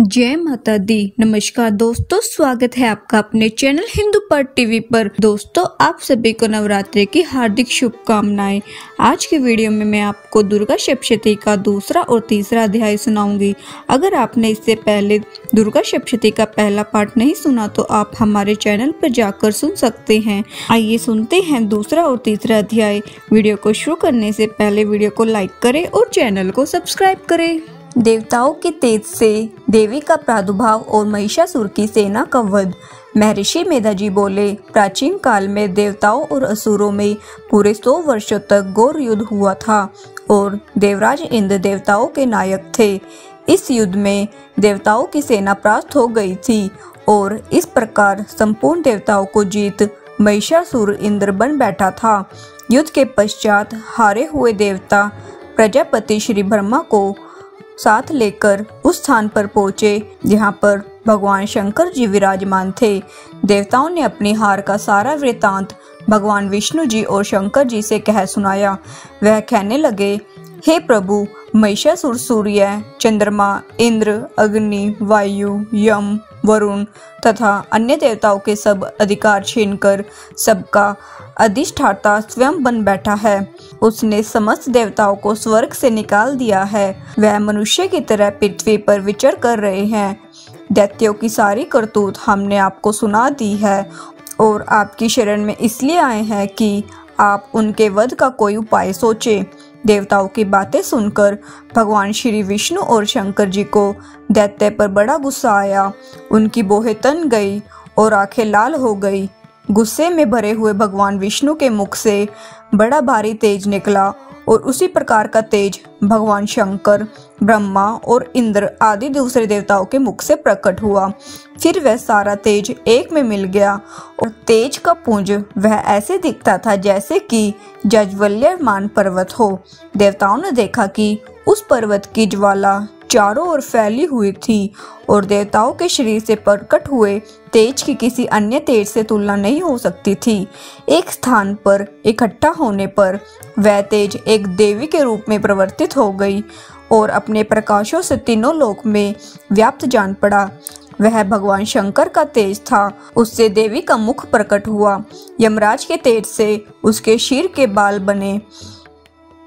जय माता दी। नमस्कार दोस्तों, स्वागत है आपका अपने चैनल हिंदू पर टीवी पर। दोस्तों, आप सभी को नवरात्रि की हार्दिक शुभकामनाएं। आज के वीडियो में मैं आपको दुर्गा सप्तशती का दूसरा और तीसरा अध्याय सुनाऊंगी। अगर आपने इससे पहले दुर्गा सप्तशती का पहला पार्ट नहीं सुना तो आप हमारे चैनल पर जाकर सुन सकते हैं। आइए सुनते हैं दूसरा और तीसरा अध्याय। वीडियो को शुरू करने से पहले वीडियो को लाइक करें और चैनल को सब्सक्राइब करें। देवताओं के तेज से देवी का प्रादुर्भाव और महिषासुर की सेना का वध। महर्षि मेधाजी बोले, प्राचीन काल में देवताओं और असुरों में पूरे 100 वर्षों तक घोर युद्ध हुआ था और देवराज इंद्र देवताओं के नायक थे। इस युद्ध में देवताओं की सेना परास्त हो गई थी और इस प्रकार संपूर्ण देवताओं को जीत महिषासुर इंद्र बन बैठा था। युद्ध के पश्चात हारे हुए देवता प्रजापति श्री ब्रह्मा को साथ लेकर उस स्थान पर पहुंचे जहां पर भगवान शंकर जी विराजमान थे। देवताओं ने अपनी हार का सारा वृतांत भगवान विष्णु जी और शंकर जी से कह सुनाया। वह कहने लगे, हे प्रभु, महिषासुर सूर्य, चंद्रमा, इंद्र, अग्नि, वायु, यम, वरुण तथा अन्य देवताओं के सब अधिकार छीनकर सबका अधिष्ठाता स्वयं बन बैठा है। उसने समस्त देवताओं को स्वर्ग से निकाल दिया है। वह मनुष्य की तरह पृथ्वी पर विचर कर रहे हैं। दैत्यों की सारी करतूत हमने आपको सुना दी है और आपकी शरण में इसलिए आए हैं कि आप उनके वध का कोई उपाय सोचें। देवताओं की बातें सुनकर भगवान श्री विष्णु और शंकर जी को दैत्य पर बड़ा गुस्सा आया। उनकी भौहें तन गई और आंखें लाल हो गई। गुस्से में भरे हुए भगवान विष्णु के मुख से बड़ा भारी तेज निकला और उसी प्रकार का तेज भगवान शंकर, ब्रह्मा और इंद्र आदि दूसरे देवताओं के मुख से प्रकट हुआ। फिर वह सारा तेज एक में मिल गया और तेज का पुंज वह ऐसे दिखता था जैसे कि जाज्वल्यमान पर्वत हो। देवताओं ने देखा कि उस पर्वत की ज्वाला चारों ओर फैली हुई थी और देवताओं के शरीर से प्रकट हुए तेज की किसी अन्य तेज से तुलना नहीं हो सकती थी। एक स्थान पर इकट्ठा होने पर वह तेज एक देवी के रूप में परिवर्तित हो गई और अपने प्रकाशों से तीनों लोक में व्याप्त जान पड़ा। वह भगवान शंकर का तेज था। उससे देवी का मुख प्रकट हुआ। यमराज के तेज से उसके शीर के बाल बने।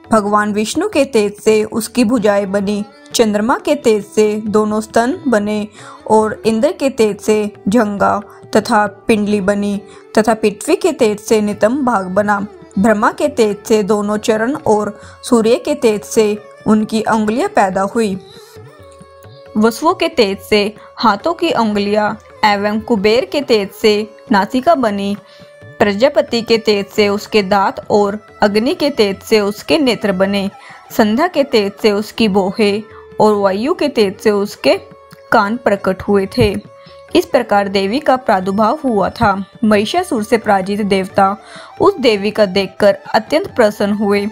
भगवान विष्णु के तेज से उसकी भुजाएं बनी। चंद्रमा के तेज से दोनों स्तन बने और इंद्र के तेज से जंघा तथा पिंडली बनी तथा पृथ्वी के तेज से नितंब भाग बना। ब्रह्मा के तेज से दोनों चरण और सूर्य के तेज से उनकी अंगुलियां पैदा हुई। वसुओं के तेज से हाथों की अंगुलियां एवं कुबेर के तेज से नासिका बनी। प्रजापति के तेज से उसके दांत और अग्नि के तेज से उसके नेत्र बने। संध्या के तेज से उसकी भौहें और वायु के तेज से उसके कान प्रकट हुए थे। इस प्रकार देवी का प्रादुर्भाव हुआ था। महिषासुर से पराजित देवता उस देवी का देखकर अत्यंत प्रसन्न हुए।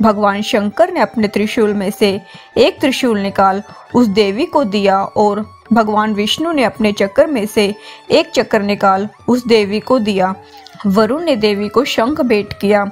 भगवान शंकर ने अपने त्रिशूल में से एक त्रिशूल निकाल उस देवी को दिया और भगवान विष्णु ने अपने चक्र में से एक चक्र निकाल उस देवी को दिया। वरुण ने देवी को शंख भेंट किया।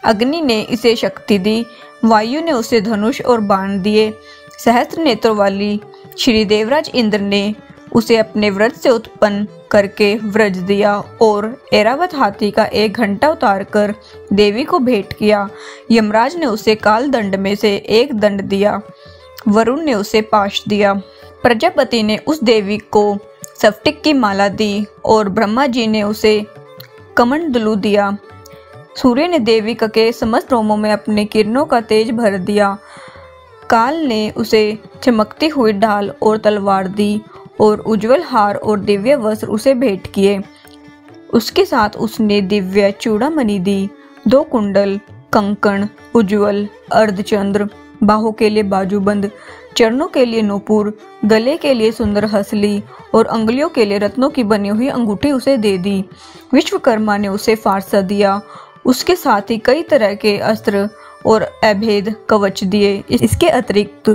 अग्नि ने इसे शक्ति दी। वायु ने उसे धनुष और बाण दिए। सहस्त्र नेत्रों वाली श्री देवराज इंद्र ने उसे अपने व्रज से उत्पन्न करके व्रज दिया और ऐरावत हाथी का एक घंटा उतार कर देवी को भेंट किया। यमराज ने उसे काल दंड में से एक दंड दिया। वरुण ने उसे पाश दिया। प्रजापति ने उस देवी को स्फटिक की माला दी और ब्रह्मा जी ने उसे कमंडलू दिया। सूर्य ने देवी के समस्त रोमों में अपने किरणों का तेज भर दिया। काल ने उसे चमकती हुई ढाल और तलवार दी और उज्जवल हार और दिव्य वस्त्र उसे भेंट किए। उसके साथ उसने दिव्य चूड़ामणि दी, 2 कुंडल, कंकण, उज्जवल अर्धचंद्र, बाहों के लिए बाजूबंद, चरणों के लिए नूपुर, गले के लिए सुंदर हसली और अंगुलियों के लिए रत्नों की बनी हुई अंगूठी उसे दे दी। विश्वकर्मा ने उसे फारसा दिया। उसके साथ ही कई तरह के अस्त्र और अभेद कवच दिए। इसके अतिरिक्त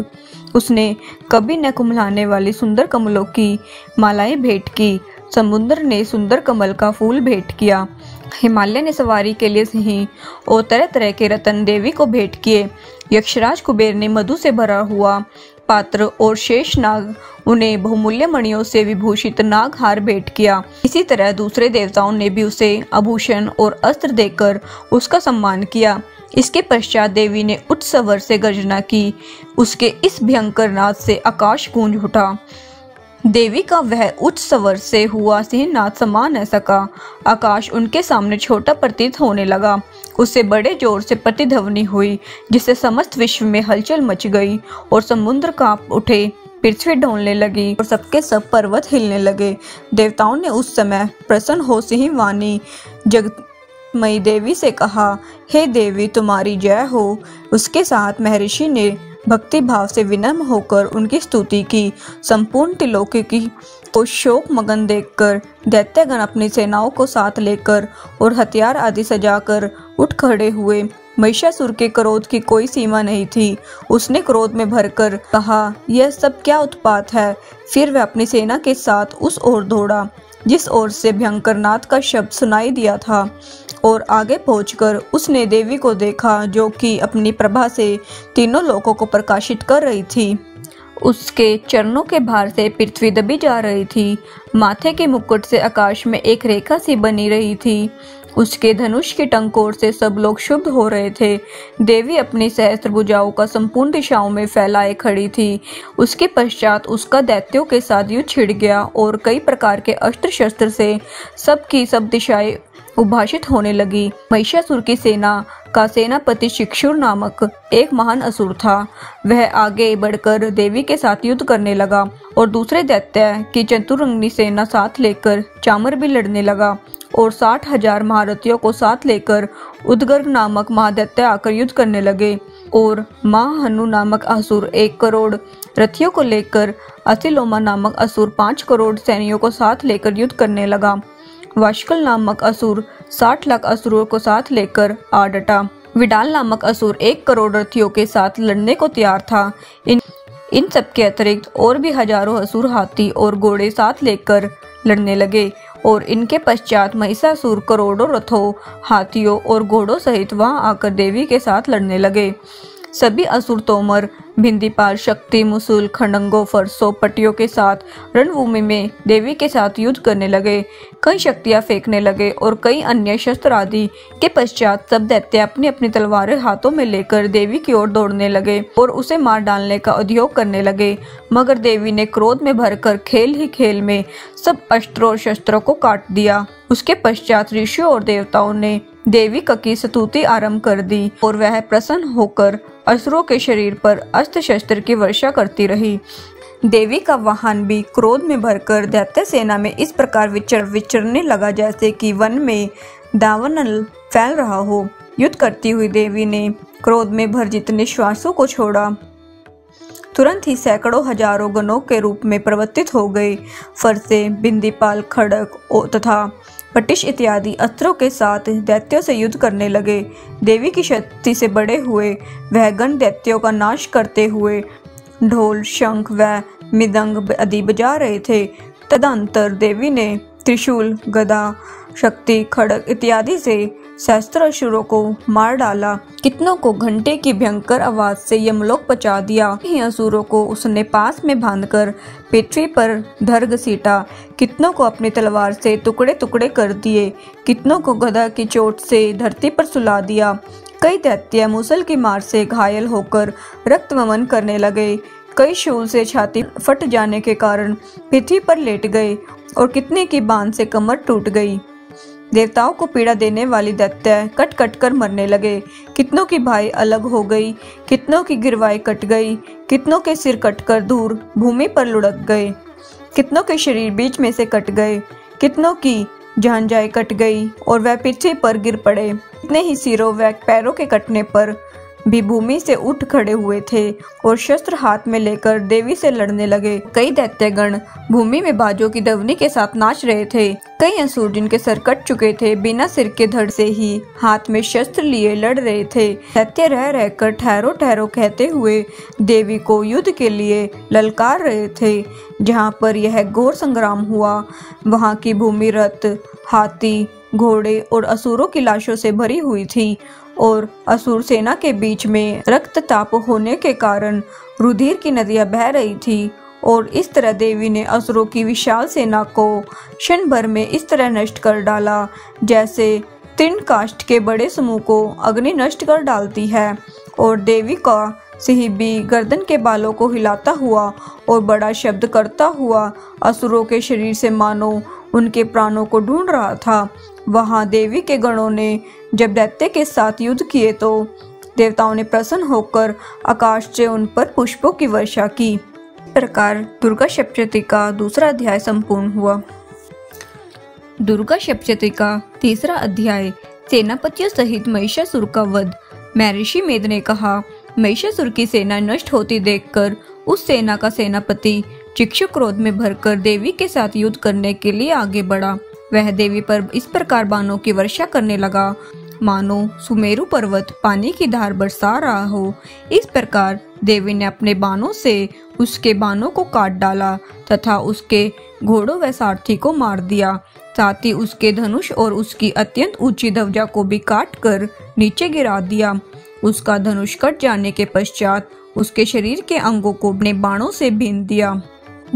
उसने कभी न कुम्हलाने वाली सुंदर कमलों की मालाएं भेंट की। समुद्र ने सुंदर कमल का फूल भेंट किया। हिमालय ने सवारी के लिए सिंह और तरह तरह के रतन देवी को भेंट किए। यक्षराज कुबेर ने मधु से भरा हुआ पात्र और शेषनाग उन्हें बहुमूल्य मणियों से विभूषित नाग हार भेंट किया। इसी तरह दूसरे देवताओं ने भी उसे आभूषण और अस्त्र देकर उसका सम्मान किया। इसके पश्चात देवी ने उच्च स्वर से गर्जना की। उसके इस भयंकर नाद से आकाश गूंज उठा। देवी का वह उच्च स्वर से हुआ सिंहनाद समा न सका। आकाश उनके सामने छोटा प्रतीत होने लगा। उससे बड़े जोर से प्रतिध्वनि हुई, जिससे समस्त विश्व में हलचल मच गई और समुद्र कांप उठे, पृथ्वी डोलने लगी और सबके सब पर्वत हिलने लगे। देवताओं ने उस समय प्रसन्न हो सिंहवाणी जगतमयी देवी से कहा, हे देवी, तुम्हारी जय हो। उसके साथ महर्षि ने भक्ति भाव से विनम्र होकर उनकी स्तुति की। संपूर्ण त्रिलोकी को शोक मगन देखकर दैत्यगण अपनी सेनाओं को साथ लेकर और हथियार आदि सजाकर उठ खड़े हुए। महिषासुर के क्रोध की कोई सीमा नहीं थी। उसने क्रोध में भरकर कहा, यह सब क्या उत्पात है। फिर वह अपनी सेना के साथ उस ओर दौड़ा जिस ओर से भयंकर नाद का शब्द सुनाई दिया था, और आगे पहुंचकर उसने देवी को देखा, जो कि अपनी प्रभा से तीनों लोकों को प्रकाशित कर रही थी। उसके चरणों के भार से पृथ्वी दबी जा रही थी। माथे के मुकुट से आकाश में एक रेखा सी बनी रही थी। उसके धनुष की टंकोर से सब लोग शुद्ध हो रहे थे। देवी अपनी सहस्त्र भुजाओं का संपूर्ण दिशाओं में फैलाए खड़ी थी। उसके पश्चात उसका दैत्यों के साथ युद्ध छिड़ गया और कई प्रकार के अस्त्र शस्त्र से सब की सब दिशाएं उद्भाषित होने लगी। महिषासुर की सेना का सेनापति शिक्षुर नामक एक महान असुर था। वह आगे बढ़कर देवी के साथ युद्ध करने लगा और दूसरे दैत्य की चतुरंगी सेना साथ लेकर चामर भी लड़ने लगा और 60,000 महारथियों को साथ लेकर उदगर्भ नामक महादैत्य आकर युद्ध करने लगे और महाहनु नामक असुर 1 करोड़ रथियों को लेकर असिलोमा नामक असुर 5 करोड़ सैनियों को साथ लेकर युद्ध करने लगा। वाशकल नामक असुर 60 लाख असुरों को साथ लेकर आ डटा। विडाल नामक असुर 1 करोड़ रथियों के साथ लड़ने को तैयार था। इन सब के अतिरिक्त और भी हजारों असुर हाथी और घोड़े साथ लेकर लड़ने लगे और इनके पश्चात महिषासुर करोड़ों रथों, हाथियों और घोड़ों सहित वहां आकर देवी के साथ लड़ने लगे। सभी असुर तोमर, भिंदीपाल, शक्ति, मुसूल, खंडंगों, फरसों, पटियों के साथ रणभूमि में देवी के साथ युद्ध करने लगे। कई शक्तियां फेंकने लगे और कई अन्य शस्त्र आदि के पश्चात सब दैत्य अपनी अपनी तलवारें हाथों में लेकर देवी की ओर दौड़ने लगे और उसे मार डालने का उद्योग करने लगे। मगर देवी ने क्रोध में भरकर खेल ही खेल में सब अस्त्रों और शस्त्रों को काट दिया। उसके पश्चात ऋषियों और देवताओं ने देवी की स्तुति आरंभ कर दी और वह प्रसन्न होकर असुरों के शरीर पर अस्त्र शस्त्र की वर्षा करती रही। देवी का वाहन भी क्रोध में भरकर दैत्य सेना में इस प्रकार विचरने लगा जैसे कि वन में दावानल फैल रहा हो। युद्ध करती हुई देवी ने क्रोध में भर जितने श्वासों को छोड़ा, तुरंत ही सैकड़ों हजारों गणों के रूप में परिवर्तित हो गए। फरसे, बिंदीपाल, खड़ग तथा पटिश इत्यादि अस्त्रों के साथ दैत्यों से युद्ध करने लगे। देवी की शक्ति से बड़े हुए वह गण दैत्यों का नाश करते हुए ढोल, शंख व मृदंग आदि बजा रहे थे। तदंतर देवी ने त्रिशूल, गदा, शक्ति, खड़ग इत्यादि से सहस्त्र असुरों को मार डाला। कितनों को घंटे की भयंकर आवाज से यमलोक पहुंचा दिया। ही असुरों को उसने पास में बांधकर पृथ्वी पर धर घसीटा। कितनों को अपनी तलवार से टुकड़े टुकड़े कर दिए। कितनों को गदा की चोट से धरती पर सुला दिया। कई दैत्य मूसल की मार से घायल होकर रक्त वमन करने लगे। कई शूल से छाती फट जाने के कारण पृथ्वी पर लेट गए और कितने की बांध से कमर टूट गई। देवताओं को पीड़ा देने वाली दैत्य कट कट कर मरने लगे। कितनों की भाई अलग हो गई, कितनों की गिरवाई कट गई, कितनों के सिर कटकर दूर भूमि पर लुढ़क गए, कितनों के शरीर बीच में से कट गए, कितनों की झांझाएं कट गई और वह पृथ्वी पर गिर पड़े। कितने ही सिरों व पैरों के कटने पर भी भूमि से उठ खड़े हुए थे और शस्त्र हाथ में लेकर देवी से लड़ने लगे। कई दैत्यगण भूमि में बाजों की ध्वनि के साथ नाच रहे थे। कई असुर जिनके सर कट चुके थे बिना सिर के धड़ से ही हाथ में शस्त्र लिए लड़ रहे थे। दैत्य रह रहकर ठहरो ठहरो कहते हुए देवी को युद्ध के लिए ललकार रहे थे। जहाँ पर यह घोर संग्राम हुआ वहाँ की भूमि रथ, हाथी, घोड़े और असुरों की लाशों से भरी हुई थी और असुर सेना के बीच में रक्तताप होने के कारण रुधिर की नदियां बह रही थी और इस तरह देवी ने असुरों की विशाल सेना को क्षण भर में इस तरह नष्ट कर डाला जैसे तृणकाष्ठ के बड़े समूह को अग्नि नष्ट कर डालती है। और देवी का सिंह भी गर्दन के बालों को हिलाता हुआ और बड़ा शब्द करता हुआ असुरों के शरीर से मानो उनके प्राणों को ढूंढ रहा था। वहां देवी के गणों ने जब दैत्य के साथ युद्ध किए तो देवताओं ने प्रसन्न होकर आकाश से उन पर पुष्पों की वर्षा की। इस प्रकार दुर्गा सप्तशती का दूसरा अध्याय संपूर्ण हुआ। दुर्गा सप्तशती का तीसरा अध्याय, सेनापतियों सहित महिषासुर का वध। महर्षि मेद ने कहा, महिषासुर की सेना नष्ट होती देखकर उस सेना का सेनापति चिक्षु क्रोध में भरकर देवी के साथ युद्ध करने के लिए आगे बढ़ा। वह देवी पर इस प्रकार बाणों की वर्षा करने लगा मानो सुमेरु पर्वत पानी की धार बरसा रहा हो। इस प्रकार देवी ने अपने बाणों से उसके बाणों को काट डाला तथा उसके घोड़ों व सारथी को मार दिया। साथ ही उसके धनुष और उसकी अत्यंत ऊंची ध्वजा को भी काट कर नीचे गिरा दिया। उसका धनुष कट जाने के पश्चात उसके शरीर के अंगों को अपने बाणों से बीन दिया।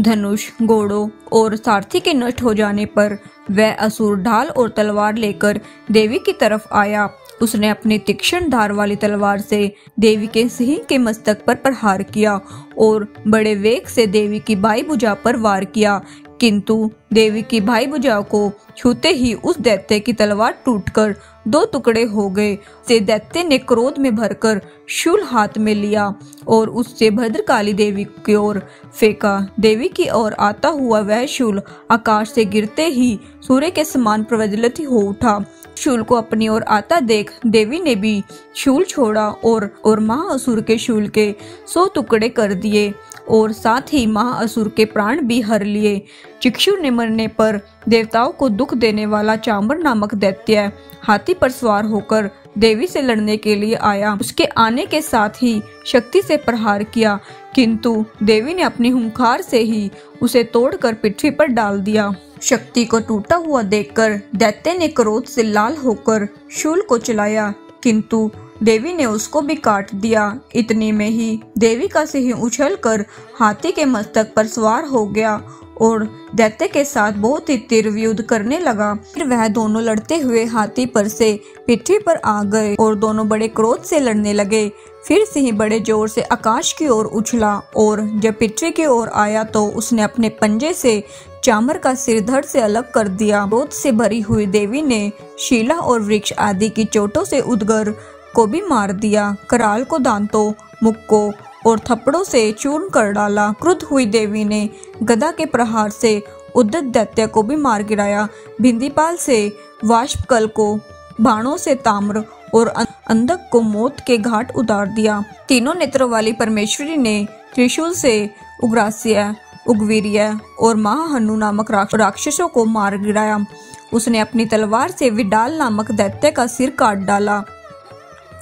धनुष, घोड़ों और सारथी के नष्ट हो जाने पर वह असुर ढाल और तलवार लेकर देवी की तरफ आया। उसने अपनी तीक्ष्ण धार वाली तलवार से देवी के सिंह के मस्तक पर प्रहार किया और बड़े वेग से देवी की बाई भुजा पर वार किया, किंतु देवी की बाई भुजा को छूते ही उस दैत्य की तलवार टूटकर दो टुकड़े हो गए। से दैत्य ने क्रोध में भरकर शूल हाथ में लिया और उससे भद्रकाली देवी की ओर फेंका। देवी की ओर आता हुआ वह शूल आकाश से गिरते ही सूर्य के समान प्रज्वलित हो उठा। शूल को अपनी ओर आता देख देवी ने भी शूल छोड़ा और महाअसुर के शूल के 100 टुकड़े कर दिए और साथ ही महाअसुर के प्राण भी हर लिए। चिक्षु ने मरने पर देवताओं को दुख देने वाला चांबर नामक दैत्य हाथी पर सवार होकर देवी से लड़ने के लिए आया। उसके आने के साथ ही शक्ति से प्रहार किया, किंतु देवी ने अपनी हुंकार से ही उसे तोड़कर पृथ्वी पर डाल दिया। शक्ति को टूटा हुआ देखकर दैत्य ने क्रोध से लाल होकर शूल को चलाया, किंतु देवी ने उसको भी काट दिया। इतने में ही देवी का सिंह उछलकर हाथी के मस्तक पर सवार हो गया और दैत्य के साथ बहुत ही तीव्र युद्ध करने लगा। फिर वह दोनों लड़ते हुए हाथी पर से पृथ्वी पर आ गए और दोनों बड़े क्रोध से लड़ने लगे। फिर सिंह बड़े जोर से आकाश की ओर उछला और जब पृथ्वी की ओर आया तो उसने अपने पंजे से चामर का सिर धड़ से अलग कर दिया। क्रोध से भरी हुई देवी ने शीला और वृक्ष आदि की चोटों से उदगर को भी मार दिया। कराल को दांतों, मुक्कों और थप्पड़ों से चूर्ण कर डाला। क्रुद्ध हुई देवी ने गदा के प्रहार से उद्यत दैत्य को भी मार गिराया। भिंदीपाल से वाष्पकल को बाणों से ताम्र और अंधक को मौत के घाट उतार दिया। तीनों नेत्रों वाली परमेश्वरी ने त्रिशूल से उग्रास्य, उग्रवीर्य और महाहनु नामक राक्षसों को मार गिराया। उसने अपनी तलवार से विडाल नामक दैत्य का सिर काट डाला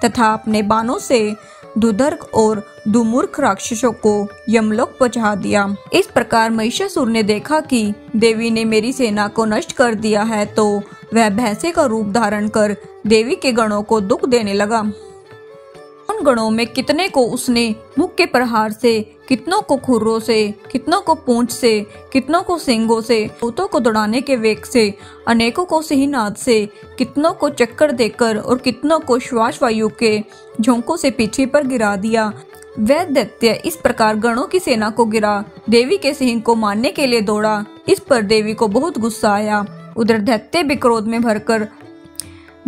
तथा अपने बाणों से दुर्धर्ष और दुर्मुख राक्षसों को यमलोक पहुंचा दिया। इस प्रकार महिषासुर ने देखा कि देवी ने मेरी सेना को नष्ट कर दिया है, तो वह भैंसे का रूप धारण कर देवी के गणों को दुख देने लगा। उन गणों में कितने को उसने मुख के प्रहार से, कितनों को खुरों से, कितनों को पूंछ से, कितनों को सींगों से, भूतों को दौड़ाने के वेग से, अनेकों को सिंहनाद से, कितनों को चक्कर देकर और कितनों को श्वास वायु के झोंकों से पृथ्वी पर गिरा दिया। वह दैत्य इस प्रकार गणों की सेना को गिरा देवी के सिंह को मारने के लिए दौड़ा। इस पर देवी को बहुत गुस्सा आया। उधर दैत्य भी क्रोध में भरकर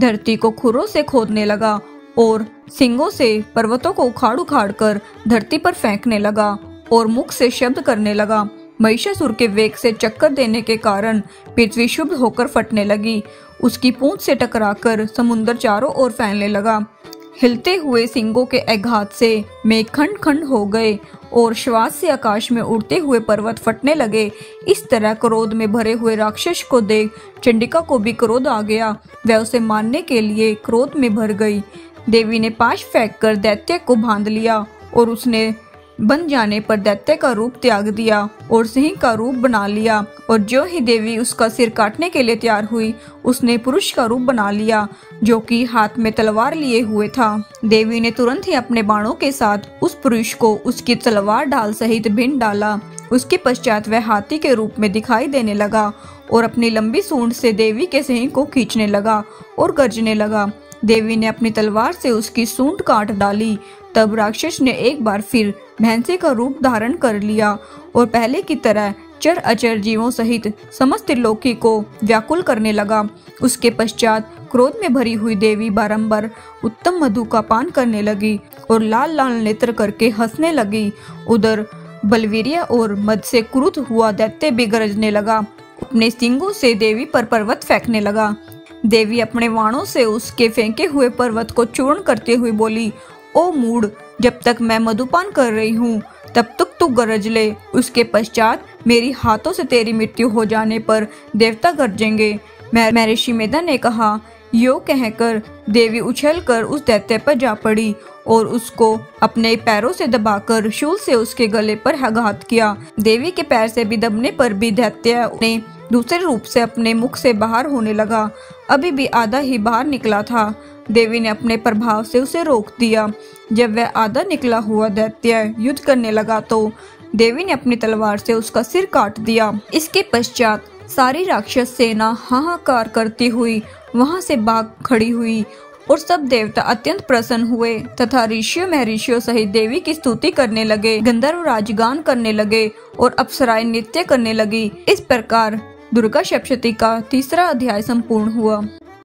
धरती को खुरों से खोदने लगा और सिंगों से पर्वतों को उखाड़ उखाड़ कर धरती पर फेंकने लगा और मुख से शब्द करने लगा। महिषासुर के वेग से चक्कर देने के कारण पृथ्वी शुभ होकर फटने लगी। उसकी पूंछ से टकराकर समुद्र चारों ओर फैलने लगा। हिलते हुए सिंगों के आघात से मेघ खंड खंड हो गए और श्वास से आकाश में उड़ते हुए पर्वत फटने लगे। इस तरह क्रोध में भरे हुए राक्षस को देख चंडिका को भी क्रोध आ गया। वह उसे मारने के लिए क्रोध में भर गई। देवी ने पाश फेंककर दैत्य को बांध लिया और उसने बन जाने पर दैत्य का रूप त्याग दिया और सिंह का रूप बना लिया। और जो ही देवी उसका सिर काटने के लिए तैयार हुई, उसने पुरुष का रूप बना लिया जो कि हाथ में तलवार लिए हुए था। देवी ने तुरंत ही अपने बाणों के साथ उस पुरुष को उसकी तलवार ढाल सहित बीन डाला उसके पश्चात वह हाथी के रूप में दिखाई देने लगा और अपनी लंबी सूंड से देवी के सिंह को खींचने लगा और गर्जने लगा। देवी ने अपनी तलवार से उसकी सूंड काट डाली। तब राक्षस ने एक बार फिर भैंसे का रूप धारण कर लिया और पहले की तरह चर अचर जीवों सहित समस्त त्रिलोकी को व्याकुल करने लगा। उसके पश्चात क्रोध में भरी हुई देवी बारंबार उत्तम मधु का पान करने लगी और लाल लाल नेत्र करके हंसने लगी। उधर बलवीर्य और मद से क्रुद्ध हुआ दैत्य भी गरजने लगा। अपने सिंगों से देवी पर पर्वत फेंकने लगा। देवी अपने वाणों से उसके फेंके हुए पर्वत को चूर्ण करते हुए बोली, ओ मूढ़, जब तक मैं मधुपान कर रही हूँ तब तक तू गरज ले। उसके पश्चात मेरी हाथों से तेरी मृत्यु हो जाने पर देवता गरजेंगे। महर्षि मेधा ने कहा। यो कहकर देवी उछलकर उस दैत्य पर जा पड़ी और उसको अपने पैरों से दबाकर शूल से उसके गले पर आघात किया। देवी के पैर से भी दबने पर भी दैत्य ने दूसरे रूप से अपने मुख से बाहर होने लगा। अभी भी आधा ही बाहर निकला था। देवी ने अपने प्रभाव से उसे रोक दिया। जब वह आधा निकला हुआ दैत्य युद्ध करने लगा तो देवी ने अपनी तलवार से उसका सिर काट दिया। इसके पश्चात सारी राक्षस सेना हाहाकार करती हुई वहां से भाग खड़ी हुई और सब देवता अत्यंत प्रसन्न हुए तथा ऋषियों महर्षियों सहित देवी की स्तुति करने लगे। गंधर्व राजगान करने लगे और अप्सराएं नृत्य करने लगी। इस प्रकार दुर्गा सप्तशती का तीसरा अध्याय संपूर्ण हुआ।